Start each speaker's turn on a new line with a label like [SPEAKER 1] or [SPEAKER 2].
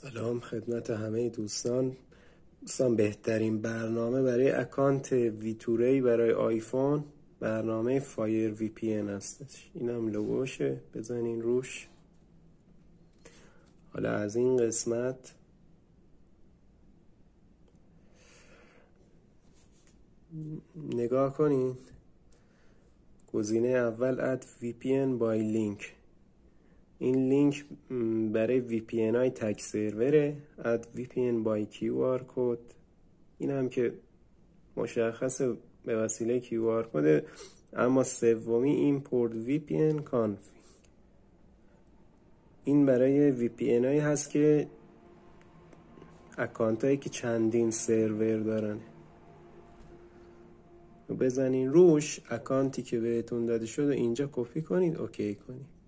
[SPEAKER 1] سلام خدمت همه دوستان. بهترین برنامه برای اکانت ویتوری برای آیفون برنامه فایر وی پی ان هستش. اینم لوگوشه، بزنین روش. حالا از این قسمت نگاه کنین. گزینه اول اد وی پی ان بای لینک. این لینک برای وی پی ان های تک سروره. اد وی پی ان بای کیو آر کد. این هم که مشخصه به وسیله کیو آر کد. اما سومی ایمپورت وی پی ان کانفیگ. این برای وی پی ان هایی هست که اکانت هایی که چندین سرور دارن. بزنین روش، اکانتی که بهتون داده شد و اینجا کپی کنید، اوکی کنید.